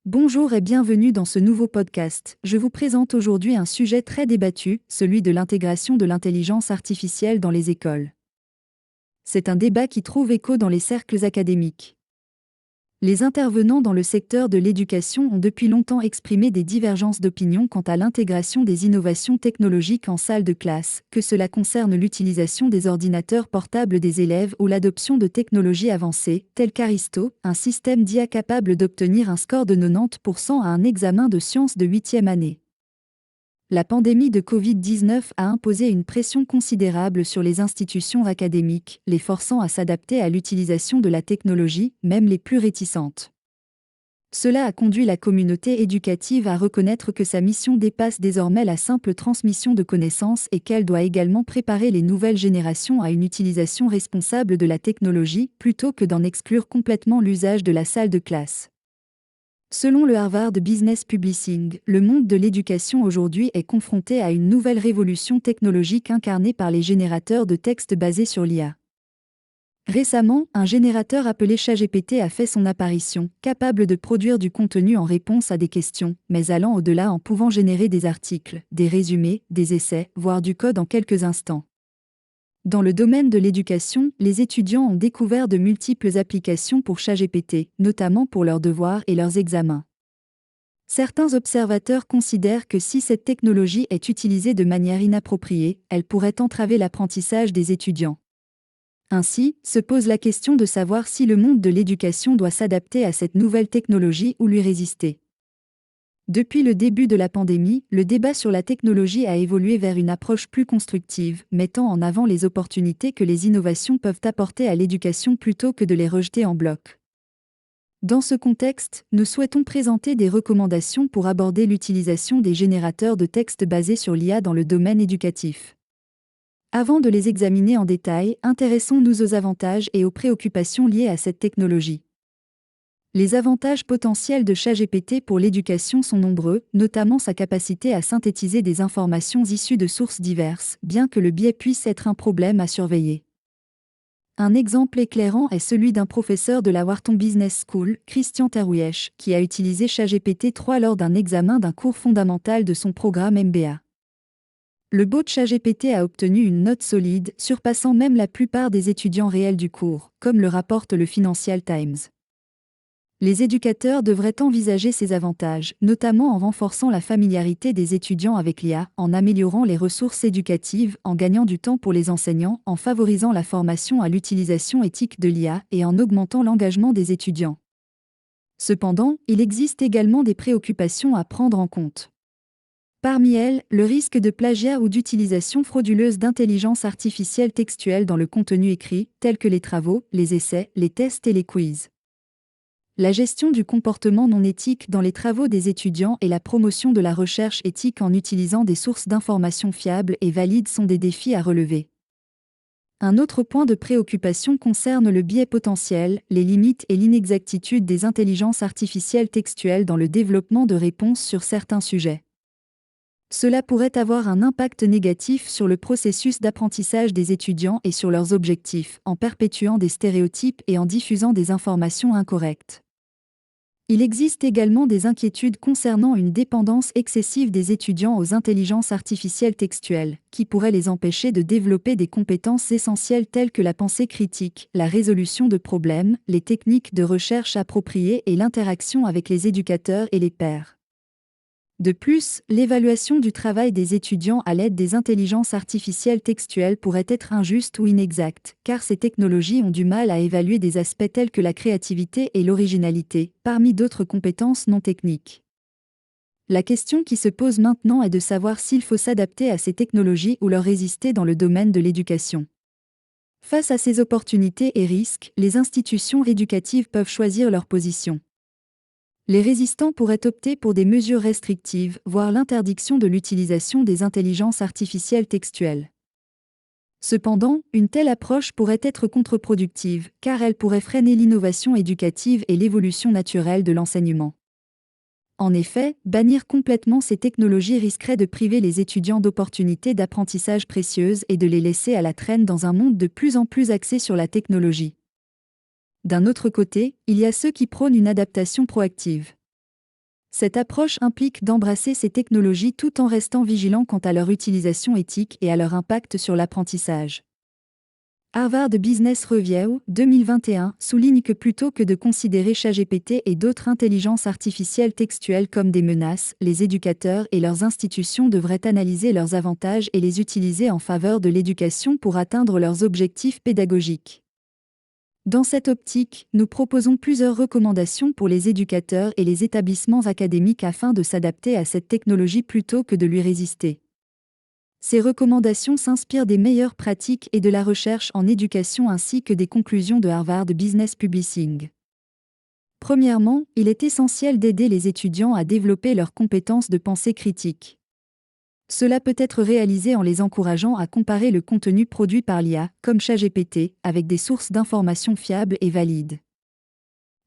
Bonjour et bienvenue dans ce nouveau podcast. Je vous présente aujourd'hui un sujet très débattu, celui de l'intégration de l'intelligence artificielle dans les écoles. C'est un débat qui trouve écho dans les cercles académiques. Les intervenants dans le secteur de l'éducation ont depuis longtemps exprimé des divergences d'opinion quant à l'intégration des innovations technologiques en salle de classe, que cela concerne l'utilisation des ordinateurs portables des élèves ou l'adoption de technologies avancées, telles qu'Aristo, un système d'IA capable d'obtenir un score de 90% à un examen de sciences de 8e année. La pandémie de Covid-19 a imposé une pression considérable sur les institutions académiques, les forçant à s'adapter à l'utilisation de la technologie, même les plus réticentes. Cela a conduit la communauté éducative à reconnaître que sa mission dépasse désormais la simple transmission de connaissances et qu'elle doit également préparer les nouvelles générations à une utilisation responsable de la technologie, plutôt que d'en exclure complètement l'usage de la salle de classe. Selon le Harvard Business Publishing, le monde de l'éducation aujourd'hui est confronté à une nouvelle révolution technologique incarnée par les générateurs de textes basés sur l'IA. Récemment, un générateur appelé ChatGPT a fait son apparition, capable de produire du contenu en réponse à des questions, mais allant au-delà en pouvant générer des articles, des résumés, des essais, voire du code en quelques instants. Dans le domaine de l'éducation, les étudiants ont découvert de multiples applications pour ChatGPT, notamment pour leurs devoirs et leurs examens. Certains observateurs considèrent que si cette technologie est utilisée de manière inappropriée, elle pourrait entraver l'apprentissage des étudiants. Ainsi, se pose la question de savoir si le monde de l'éducation doit s'adapter à cette nouvelle technologie ou lui résister. Depuis le début de la pandémie, le débat sur la technologie a évolué vers une approche plus constructive, mettant en avant les opportunités que les innovations peuvent apporter à l'éducation plutôt que de les rejeter en bloc. Dans ce contexte, nous souhaitons présenter des recommandations pour aborder l'utilisation des générateurs de textes basés sur l'IA dans le domaine éducatif. Avant de les examiner en détail, intéressons-nous aux avantages et aux préoccupations liées à cette technologie. Les avantages potentiels de ChatGPT pour l'éducation sont nombreux, notamment sa capacité à synthétiser des informations issues de sources diverses, bien que le biais puisse être un problème à surveiller. Un exemple éclairant est celui d'un professeur de la Wharton Business School, Christian Terwiesch, qui a utilisé ChatGPT 3 lors d'un examen d'un cours fondamental de son programme MBA. Le bot ChatGPT a obtenu une note solide, surpassant même la plupart des étudiants réels du cours, comme le rapporte le Financial Times. Les éducateurs devraient envisager ces avantages, notamment en renforçant la familiarité des étudiants avec l'IA, en améliorant les ressources éducatives, en gagnant du temps pour les enseignants, en favorisant la formation à l'utilisation éthique de l'IA et en augmentant l'engagement des étudiants. Cependant, il existe également des préoccupations à prendre en compte. Parmi elles, le risque de plagiat ou d'utilisation frauduleuse d'intelligence artificielle textuelle dans le contenu écrit, tels que les travaux, les essais, les tests et les quiz. La gestion du comportement non éthique dans les travaux des étudiants et la promotion de la recherche éthique en utilisant des sources d'informations fiables et valides sont des défis à relever. Un autre point de préoccupation concerne le biais potentiel, les limites et l'inexactitude des intelligences artificielles textuelles dans le développement de réponses sur certains sujets. Cela pourrait avoir un impact négatif sur le processus d'apprentissage des étudiants et sur leurs objectifs, en perpétuant des stéréotypes et en diffusant des informations incorrectes. Il existe également des inquiétudes concernant une dépendance excessive des étudiants aux intelligences artificielles textuelles, qui pourrait les empêcher de développer des compétences essentielles telles que la pensée critique, la résolution de problèmes, les techniques de recherche appropriées et l'interaction avec les éducateurs et les pairs. De plus, l'évaluation du travail des étudiants à l'aide des intelligences artificielles textuelles pourrait être injuste ou inexacte, car ces technologies ont du mal à évaluer des aspects tels que la créativité et l'originalité, parmi d'autres compétences non techniques. La question qui se pose maintenant est de savoir s'il faut s'adapter à ces technologies ou leur résister dans le domaine de l'éducation. Face à ces opportunités et risques, les institutions éducatives peuvent choisir leur position. Les résistants pourraient opter pour des mesures restrictives, voire l'interdiction de l'utilisation des intelligences artificielles textuelles. Cependant, une telle approche pourrait être contre-productive, car elle pourrait freiner l'innovation éducative et l'évolution naturelle de l'enseignement. En effet, bannir complètement ces technologies risquerait de priver les étudiants d'opportunités d'apprentissage précieuses et de les laisser à la traîne dans un monde de plus en plus axé sur la technologie. D'un autre côté, il y a ceux qui prônent une adaptation proactive. Cette approche implique d'embrasser ces technologies tout en restant vigilant quant à leur utilisation éthique et à leur impact sur l'apprentissage. Harvard Business Review, 2021, souligne que plutôt que de considérer ChatGPT et d'autres intelligences artificielles textuelles comme des menaces, les éducateurs et leurs institutions devraient analyser leurs avantages et les utiliser en faveur de l'éducation pour atteindre leurs objectifs pédagogiques. Dans cette optique, nous proposons plusieurs recommandations pour les éducateurs et les établissements académiques afin de s'adapter à cette technologie plutôt que de lui résister. Ces recommandations s'inspirent des meilleures pratiques et de la recherche en éducation ainsi que des conclusions de Harvard Business Publishing. Premièrement, il est essentiel d'aider les étudiants à développer leurs compétences de pensée critique. Cela peut être réalisé en les encourageant à comparer le contenu produit par l'IA, comme ChatGPT, avec des sources d'informations fiables et valides.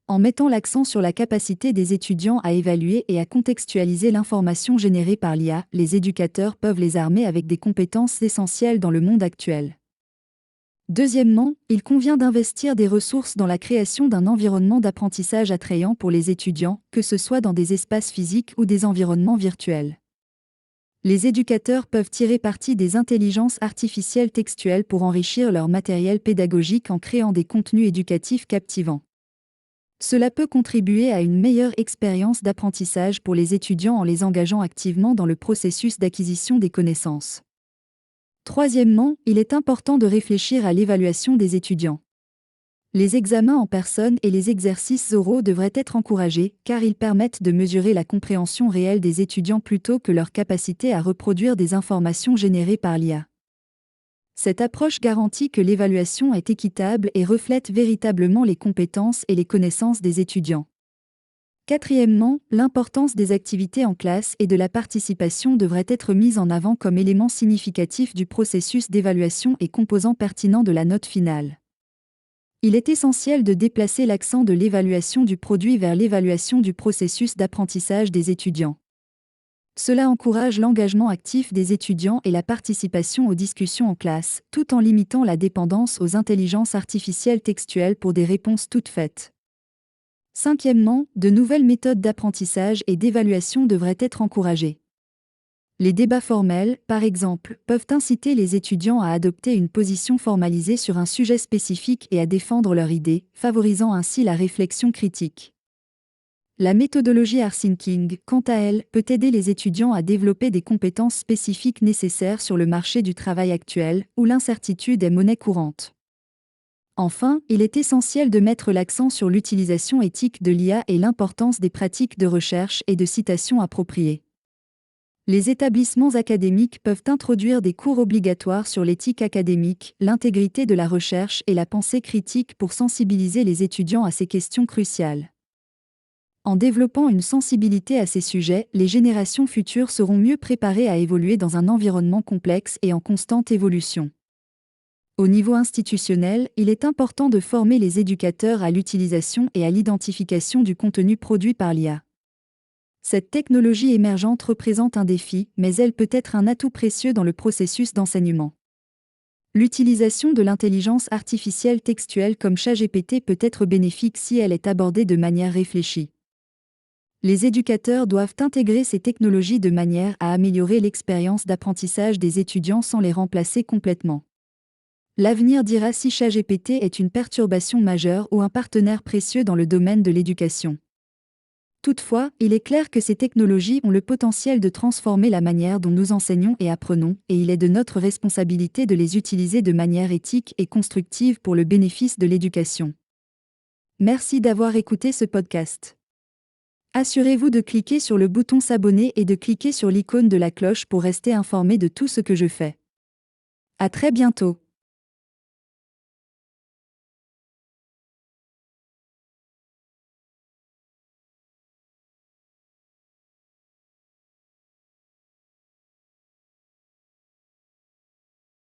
En mettant l'accent sur la capacité des étudiants à évaluer et à contextualiser l'information générée par l'IA, les éducateurs peuvent les armer avec des compétences essentielles dans le monde actuel. Deuxièmement, il convient d'investir des ressources dans la création d'un environnement d'apprentissage attrayant pour les étudiants, que ce soit dans des espaces physiques ou des environnements virtuels. Les éducateurs peuvent tirer parti des intelligences artificielles textuelles pour enrichir leur matériel pédagogique en créant des contenus éducatifs captivants. Cela peut contribuer à une meilleure expérience d'apprentissage pour les étudiants en les engageant activement dans le processus d'acquisition des connaissances. Troisièmement, il est important de réfléchir à l'évaluation des étudiants. Les examens en personne et les exercices oraux devraient être encouragés, car ils permettent de mesurer la compréhension réelle des étudiants plutôt que leur capacité à reproduire des informations générées par l'IA. Cette approche garantit que l'évaluation est équitable et reflète véritablement les compétences et les connaissances des étudiants. Quatrièmement, l'importance des activités en classe et de la participation devrait être mise en avant comme élément significatif du processus d'évaluation et composant pertinent de la note finale. Il est essentiel de déplacer l'accent de l'évaluation du produit vers l'évaluation du processus d'apprentissage des étudiants. Cela encourage l'engagement actif des étudiants et la participation aux discussions en classe, tout en limitant la dépendance aux intelligences artificielles textuelles pour des réponses toutes faites. Cinquièmement, de nouvelles méthodes d'apprentissage et d'évaluation devraient être encouragées. Les débats formels, par exemple, peuvent inciter les étudiants à adopter une position formalisée sur un sujet spécifique et à défendre leur idée, favorisant ainsi la réflexion critique. La méthodologie R-Thinking, quant à elle, peut aider les étudiants à développer des compétences spécifiques nécessaires sur le marché du travail actuel, où l'incertitude est monnaie courante. Enfin, il est essentiel de mettre l'accent sur l'utilisation éthique de l'IA et l'importance des pratiques de recherche et de citation appropriées. Les établissements académiques peuvent introduire des cours obligatoires sur l'éthique académique, l'intégrité de la recherche et la pensée critique pour sensibiliser les étudiants à ces questions cruciales. En développant une sensibilité à ces sujets, les générations futures seront mieux préparées à évoluer dans un environnement complexe et en constante évolution. Au niveau institutionnel, il est important de former les éducateurs à l'utilisation et à l'identification du contenu produit par l'IA. Cette technologie émergente représente un défi, mais elle peut être un atout précieux dans le processus d'enseignement. L'utilisation de l'intelligence artificielle textuelle comme ChatGPT peut être bénéfique si elle est abordée de manière réfléchie. Les éducateurs doivent intégrer ces technologies de manière à améliorer l'expérience d'apprentissage des étudiants sans les remplacer complètement. L'avenir dira si ChatGPT est une perturbation majeure ou un partenaire précieux dans le domaine de l'éducation. Toutefois, il est clair que ces technologies ont le potentiel de transformer la manière dont nous enseignons et apprenons, et il est de notre responsabilité de les utiliser de manière éthique et constructive pour le bénéfice de l'éducation. Merci d'avoir écouté ce podcast. Assurez-vous de cliquer sur le bouton s'abonner et de cliquer sur l'icône de la cloche pour rester informé de tout ce que je fais. À très bientôt.